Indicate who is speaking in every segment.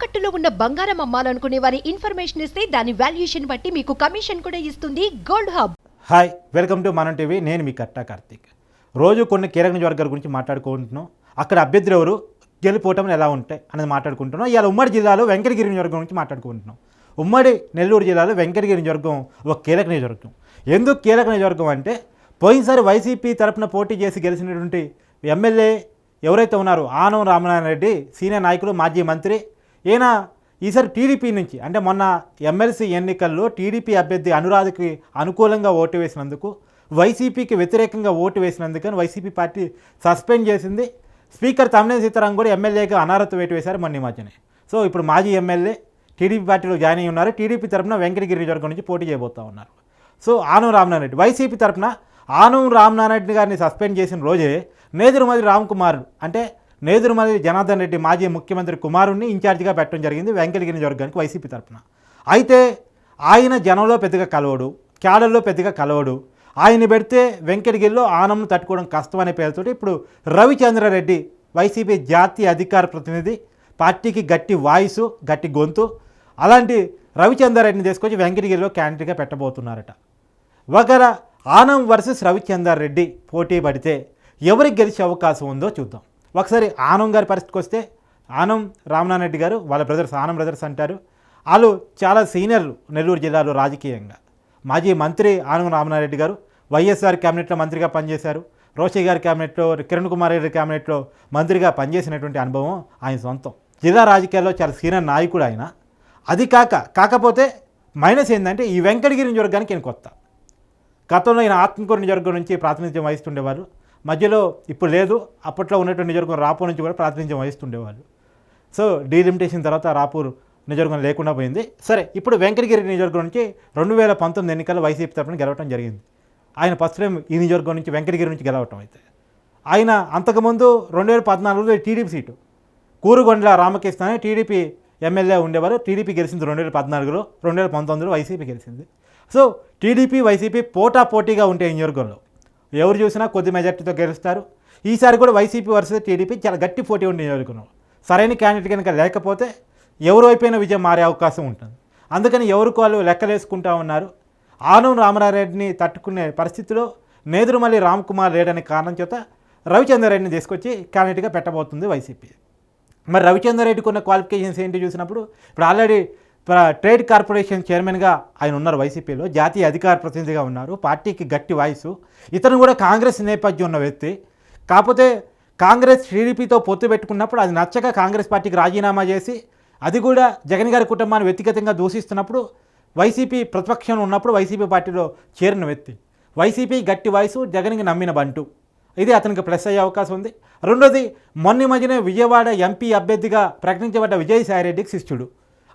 Speaker 1: తాకట్టులో ఉన్న బంగారం అమ్మాలనుకునే వారి ఇన్ఫర్మేషన్ ఇస్తే దాని వాల్యుయేషన్ బట్టి మీకు కమిషన్ కూడా ఇస్తుంది gold hub.
Speaker 2: Hi, welcome to మనం టీవీ. నేను మీ కట్టా కార్తీక్. రోజు కొన్ని కీలక నియోజకవర్గాల గురించి మాట్లాడుకుంటున్నాం. అక్కడ అభ్యర్థులు ఎవరు, గెలుపోవటం ఎలా ఉంటాయి అనేది మాట్లాడుకుంటున్నాం. ఇవాళ ఉమ్మడి జిల్లాలో వెంకటగిరి నియోజకవర్గం గురించి మాట్లాడుకుంటున్నాం. ఉమ్మడి నెల్లూరు జిల్లాలో వెంకటగిరి నియోజకవర్గం ఒక కీలక నియోజకవర్గం. ఎందుకు కీలక నియోజకవర్గం అంటే, పోయినసారి వైసీపీ తరపున పోటీ చేసి గెలిచినటువంటి ఎమ్మెల్యే ఎవరైతే ఉన్నారో ఆనం రామనారాయణ రెడ్డి, సీనియర్ నాయకులు, మాజీ మంత్రి, ఈయన ఈసారి టీడీపీ నుంచి అంటే మొన్న ఎమ్మెల్సీ ఎన్నికల్లో టీడీపీ అభ్యర్థి అనురాధకి అనుకూలంగా ఓటు వేసినందుకు, వైసీపీకి వ్యతిరేకంగా ఓటు వేసినందుకని వైసీపీ పార్టీ సస్పెండ్ చేసింది. స్పీకర్ తమ్మినేని సీతారాం కూడా ఎమ్మెల్యేగా అనర్హత వేటు వేశారు మొన్న ఈ మధ్యనే. సో ఇప్పుడు మాజీ ఎమ్మెల్యే టీడీపీ పార్టీలో జాయిన్ అయ్యి ఉన్నారు. టీడీపీ తరపున వెంకటగిరి నియోజకవర్గం నుంచి పోటీ చేయబోతూ ఉన్నారు. సో ఆనం రామనారాయణ రెడ్డి వైసీపీ తరపున ఆనం రామనారాయణ రెడ్డి గారిని సస్పెండ్ చేసిన రోజే నేదురుమల్లి రామ్కుమార్ అంటే నేదురుమల్లి జనార్దన్ రెడ్డి మాజీ ముఖ్యమంత్రి కుమారుణ్ణి ఇన్ఛార్జిగా పెట్టడం జరిగింది వెంకటగిరి నియోజకవర్గానికి వైసీపీ తరపున. అయితే ఆయన జనంలో పెద్దగా కలవడు, క్యాడర్లో పెద్దగా కలవడు. ఆయన్ని పెడితే వెంకటగిరిలో ఆనంను తట్టుకోవడం కష్టం అనే పేరుతో ఇప్పుడు రవిచంద్రారెడ్డి, వైసీపీ జాతీయ అధికార ప్రతినిధి, పార్టీకి గట్టి వాయిసు, గట్టి గొంతు, అలాంటి రవిచంద్రారెడ్డిని తీసుకొచ్చి వెంకటగిరిలో క్యాండిడేట్గా పెట్టబోతున్నారట. ఒకవేళ ఆనం వర్సెస్ రవిచంద్రారెడ్డి పోటీ పడితే ఎవరికి గెలిచే అవకాశం ఉందో చూద్దాం. ఒకసారి ఆనం గారి పరిస్థితికి వస్తే, ఆనం రామనారాయణ రెడ్డి గారు వాళ్ళ బ్రదర్స్, ఆనం బ్రదర్స్ అంటారు. వాళ్ళు చాలా సీనియర్లు నెల్లూరు జిల్లాలో రాజకీయంగా. మాజీ మంత్రి ఆనం రామనారాయణ రెడ్డి గారు వైఎస్ఆర్ క్యాబినెట్లో మంత్రిగా పనిచేశారు. రోషయ్య గారి క్యాబినెట్లో, కిరణ్ కుమార్ రెడ్డి క్యాబినెట్లో మంత్రిగా పనిచేసినటువంటి అనుభవం ఆయన సొంతం. జిల్లా రాజకీయాల్లో చాలా సీనియర్ నాయకుడు ఆయన. అది కాకపోతే మైనస్ ఏంటంటే ఈ వెంకటగిరి నియోజకవర్గానికి ఈయన కొత్త. గతంలో ఈయన ఆత్మకూరు నియోజకవర్గం నుంచి ప్రాతినిధ్యం వహిస్తుండేవారు. మధ్యలో ఇప్పుడు లేదు, అప్పట్లో ఉన్నటువంటి నియోజకవర్గం రాపూర్ నుంచి కూడా ప్రాతినిధ్యం వహిస్తుండేవాళ్ళు. సో డీలిమిటేషన్ తర్వాత రాపూర్ నియోజకవర్గం లేకుండా పోయింది. సరే, ఇప్పుడు వెంకటగిరి నియోజకవర్గం నుంచి 2019 ఎన్నికల్లో వైసీపీ తరఫున గెలవడం జరిగింది. ఆయన ఫస్ట్ టైం ఈ నియోజకవర్గం నుంచి వెంకటగిరి నుంచి గెలవటం. అయితే ఆయన అంతకుముందు 2014లో టీడీపీ సీటు కూరుగొండ్ల రామకృష్ణ అని టీడీపీ ఎమ్మెల్యే ఉండేవారు. టీడీపీ గెలిచింది 2014లో, 2019లో వైసీపీ గెలిచింది. సో టీడీపీ వైసీపీ పోటాపోటీగా ఉంటే ఈ నియోజకవర్గంలో ఎవరు చూసినా కొద్ది మెజార్టీతో గెలుస్తారు. ఈసారి కూడా వైసీపీ వర్సెస్ టీడీపీ చాలా గట్టి పోటీ ఉండే నియోజకవర్గం. సరైన క్యాండిడేట్ కనుక లేకపోతే ఎవరు వైపోయిన విజయం మారే అవకాశం ఉంటుంది. అందుకని ఎవరికి వాళ్ళు లెక్కలేసుకుంటూ ఉన్నారు. ఆనం రామనారాయణ రెడ్డిని తట్టుకునే పరిస్థితిలో నేదురుమల్లి రామ్కుమార్ లేడనే కారణం చేత రవిచంద్రారెడ్డిని తీసుకొచ్చి క్యాండిడేట్గా పెట్టబోతుంది వైసీపీ. మరి రవిచంద్రారెడ్డికి ఉన్న క్వాలిఫికేషన్స్ ఏంటి చూసినప్పుడు, ఇప్పుడు ఆల్రెడీ ట్రేడ్ కార్పొరేషన్ చైర్మన్గా ఆయన ఉన్నారు, వైసీపీలో జాతీయ అధికార ప్రతినిధిగా ఉన్నారు, పార్టీకి గట్టి వాయిసు. ఇతను కూడా కాంగ్రెస్ నేపథ్యం ఉన్న వ్యక్తి. కాకపోతే కాంగ్రెస్ టీడీపీతో పొత్తు పెట్టుకున్నప్పుడు అది నచ్చక కాంగ్రెస్ పార్టీకి రాజీనామా చేసి, అది కూడా జగన్ గారి కుటుంబాన్ని వ్యక్తిగతంగా దూషిస్తున్నప్పుడు, వైసీపీ ప్రతిపక్షంలో ఉన్నప్పుడు వైసీపీ పార్టీలో చేరిన వ్యక్తి. వైసీపీ గట్టి వాయిసు, జగన్కి నమ్మిన బంటు. ఇది అతనికి ప్లస్ అయ్యే అవకాశం ఉంది. రెండోది, మొన్న మధ్యనే విజయవాడ ఎంపీ అభ్యర్థిగా ప్రకటించబడ్డ విజయసాయిరెడ్డికి శిష్యుడు.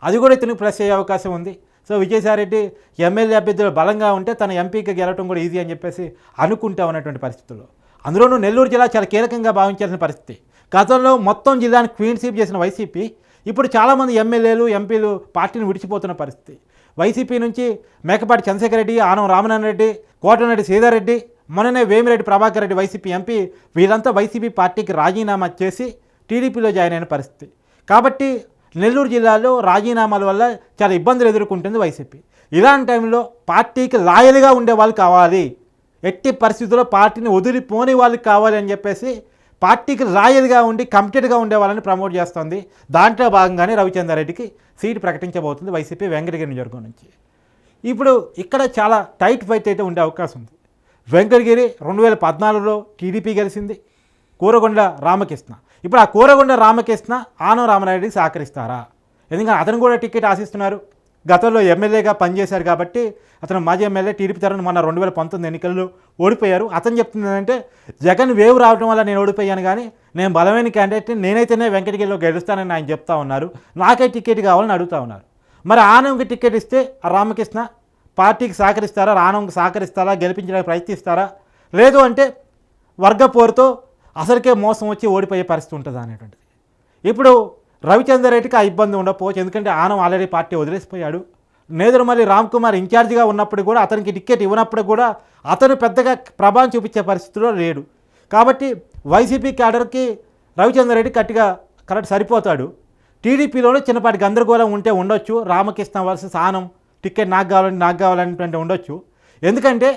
Speaker 2: అది కూడా ఇతనికి ప్లస్ అయ్యే అవకాశం ఉంది. సో విజయసాయిరెడ్డి ఎమ్మెల్యే అభ్యర్థులు బలంగా ఉంటే తన ఎంపీకి గెలవడం కూడా ఈజీ అని చెప్పేసి అనుకుంటా ఉన్నటువంటి పరిస్థితుల్లో, అందులోనూ నెల్లూరు జిల్లా చాలా కీలకంగా భావించాల్సిన పరిస్థితి. గతంలో మొత్తం జిల్లాని క్వీన్ స్వీప్ చేసిన వైసీపీ ఇప్పుడు చాలామంది ఎమ్మెల్యేలు, ఎంపీలు పార్టీని విడిచిపోతున్న పరిస్థితి. వైసీపీ నుంచి మేకపాటి చంద్రశేఖర్ రెడ్డి, ఆనం రామనారాయణ రెడ్డి, కోటమిరెడ్డి శ్రీధర్ రెడ్డి, మొన్ననే వేమిరెడ్డి ప్రభాకర్ రెడ్డి వైసీపీ ఎంపీ, వీళ్ళంతా వైసీపీ పార్టీకి రాజీనామా చేసి టీడీపీలో జాయిన్ అయిన పరిస్థితి. కాబట్టి నెల్లూరు జిల్లాలో రాజీనామాల వల్ల చాలా ఇబ్బందులు ఎదుర్కొంటుంది వైసీపీ. ఇలాంటి టైంలో పార్టీకి లాయల్గా ఉండే వాళ్ళు కావాలి, ఎట్టి పరిస్థితుల్లో పార్టీని వదిలిపోని వాళ్ళు కావాలి అని చెప్పేసి పార్టీకి లాయల్గా ఉండి కమిటెడ్గా ఉండే వాళ్ళని ప్రమోట్ చేస్తుంది. దాంట్లో భాగంగానే రవిచంద్రారెడ్డికి సీటు ప్రకటించబోతుంది వైసీపీ వెంకటగిరి నియోజకవర్గం నుంచి. ఇప్పుడు ఇక్కడ చాలా టైట్ ఫైట్ అయితే ఉండే అవకాశం ఉంది. వెంకటగిరి 2014లో టీడీపీ గెలిచింది, కూరగొండ రామకృష్ణ. ఇప్పుడు ఆ కూరగొండ రామకృష్ణ ఆనం రామనారెడ్డికి సహకరిస్తారా? ఎందుకంటే అతను కూడా టికెట్ ఆశిస్తున్నారు. గతంలో ఎమ్మెల్యేగా పనిచేశారు కాబట్టి అతను మాజీ ఎమ్మెల్యే, టీడీపీ తరఫున మొన్న 2019 ఎన్నికల్లో ఓడిపోయారు. అతను చెప్తుంది ఏంటంటే, జగన్ వేవ్ రావడం వల్ల నేను ఓడిపోయాను, కానీ నేను బలమైన క్యాండిడేట్ని, నేనైతేనే వెంకటగిరిలో గెలుస్తానని ఆయన చెప్తా ఉన్నారు. నాకే టికెట్ కావాలని అడుగుతా ఉన్నారు. మరి ఆనంకి టికెట్ ఇస్తే ఆ రామకృష్ణ పార్టీకి సహకరిస్తారా, ఆనంకి సహకరిస్తారా, గెలిపించడానికి ప్రయత్నిస్తారా? లేదు అంటే వర్గ పోరుతో అసలుకే మోసం వచ్చి ఓడిపోయే పరిస్థితి ఉంటుంది అనేటువంటిది. ఇప్పుడు రవిచంద్రారెడ్డికి ఆ ఇబ్బంది ఉండకపోవచ్చు, ఎందుకంటే ఆనం ఆల్రెడీ పార్టీ వదిలేసిపోయాడు. నేదురుమల్లి రామ్కుమార్ ఇన్ఛార్జిగా ఉన్నప్పుడు కూడా, అతనికి టికెట్ ఇవ్వనప్పుడు కూడా అతను పెద్దగా ప్రభావం చూపించే పరిస్థితిలో లేడు. కాబట్టి వైసీపీ క్యాడర్కి రవిచంద్రారెడ్డి కరెక్ట్ సరిపోతాడు. టీడీపీలోనే చిన్నపాటి గందరగోళం ఉంటే ఉండొచ్చు. రామకృష్ణ వర్సెస్ ఆనం, టికెట్ నాకు కావాలంటే ఉండొచ్చు. ఎందుకంటే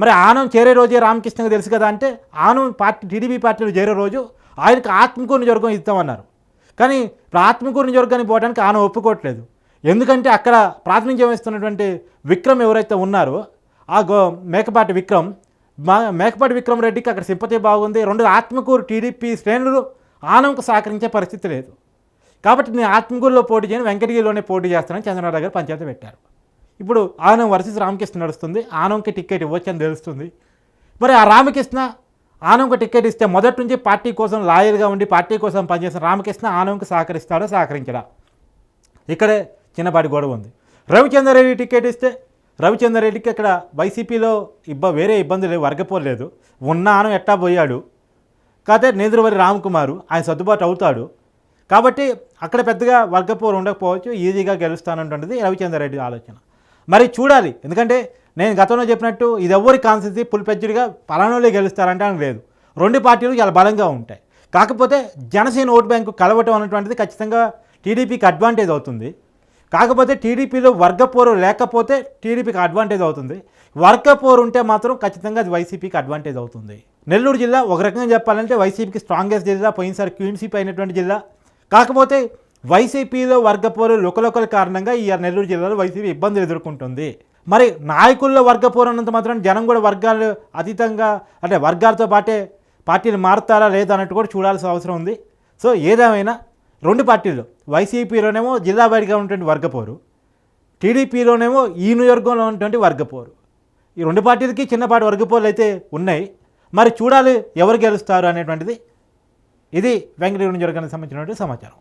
Speaker 2: మరి ఆనం చేరే రోజే రామకృష్ణకి తెలుసు కదా. అంటే ఆనం పార్టీ టీడీపీ పార్టీలో చేరే రోజు ఆయనకు ఆత్మకూరు నియోజకవర్గం ఇస్తామన్నారు. కానీ ఇప్పుడు ఆత్మకూరు నియోజకవర్గానికి పోవడానికి ఆనం ఒప్పుకోవట్లేదు. ఎందుకంటే అక్కడ ప్రాతినిధ్యం వహిస్తున్నటువంటి విక్రమ్ ఎవరైతే ఉన్నారో ఆ మేకపాటి విక్రమ్ రెడ్డికి అక్కడ సింపతి బాగుంది. రెండు ఆత్మకూరు టీడీపీ శ్రేణులు ఆనంకు సహకరించే పరిస్థితి లేదు. కాబట్టి నేను ఆత్మకూరులో పోటీ చేయను, వెంకటగిరిలోనే పోటీ చేస్తానని చంద్రబాబు గారు పంచాయతీ పెట్టారు. ఇప్పుడు ఆనం వర్సెస్ రామకృష్ణ నడుస్తుంది. ఆనంకి టికెట్ ఇవ్వచ్చని తెలుస్తుంది. మరి ఆ రామకృష్ణ ఆనంకు టికెట్ ఇస్తే మొదటి నుంచి పార్టీ కోసం లాయర్గా ఉండి పార్టీ కోసం పనిచేసిన రామకృష్ణ ఆనంకు సహకరించడా? ఇక్కడే చిన్నపాటి గొడవ ఉంది. రవిచంద్రారెడ్డి టికెట్ ఇస్తే రవిచంద్రారెడ్డికి అక్కడ వైసీపీలో వేరే ఇబ్బంది లేవు, వర్గపోలేదు. ఉన్న ఆనం ఎట్టా పోయాడు. కాకపోతే నేదురువరి రామ్కుమారు ఆయన సర్దుబాటు అవుతాడు. కాబట్టి అక్కడ పెద్దగా వర్గపోరు ఉండకపోవచ్చు, ఈజీగా గెలుస్తానంటున్నది రవిచంద్రారెడ్డి ఆలోచన. మరి చూడాలి. ఎందుకంటే నేను గతంలో చెప్పినట్టు ఇది ఎవరి కాన్సెన్సీ పులిపెజ్జుడిగా పలానోళ్ళే గెలుస్తారంటే అని లేదు. రెండు పార్టీలు చాలా బలంగా ఉంటాయి. కాకపోతే జనసేన ఓటు బ్యాంకు కలవటం అనేటువంటిది ఖచ్చితంగా టీడీపీకి అడ్వాంటేజ్ అవుతుంది. కాకపోతే టీడీపీలో వర్గపోరు లేకపోతే టీడీపీకి అడ్వాంటేజ్ అవుతుంది. వర్గపోరు ఉంటే మాత్రం ఖచ్చితంగా అది వైసీపీకి అడ్వాంటేజ్ అవుతుంది. నెల్లూరు జిల్లా ఒక రకంగా చెప్పాలంటే వైసీపీకి స్ట్రాంగెస్ట్ జిల్లా, పోయినసారి క్వీన్షిప్ అయినటువంటి జిల్లా. కాకపోతే వైసీపీలో వర్గపోరు లుకలుకల కారణంగా ఈ నెల్లూరు జిల్లాలో వైసీపీ ఇబ్బందులు ఎదుర్కొంటుంది. మరి నాయకుల్లో వర్గపోరు అన్నంత మాత్రం జనం కూడా వర్గాలు అతీతంగా అంటే వర్గాలతో పాటే పార్టీలు మారుతారా లేదా అన్నట్టు కూడా చూడాల్సిన అవసరం ఉంది. సో ఏదేమైనా రెండు పార్టీలు వైసీపీలోనేమో జిల్లా బయటగా ఉన్నటువంటి వర్గపోరు, టీడీపీలోనేమో ఈ నియోజకవర్గంలో ఉన్నటువంటి వర్గపోరు. ఈ రెండు పార్టీలకి చిన్నపాటి వర్గపోరులు అయితే ఉన్నాయి. మరి చూడాలి ఎవరు గెలుస్తారు అనేటువంటిది. ఇది వెంకటగిరి నియోజకవర్గానికి సంబంధించినటువంటి సమాచారం.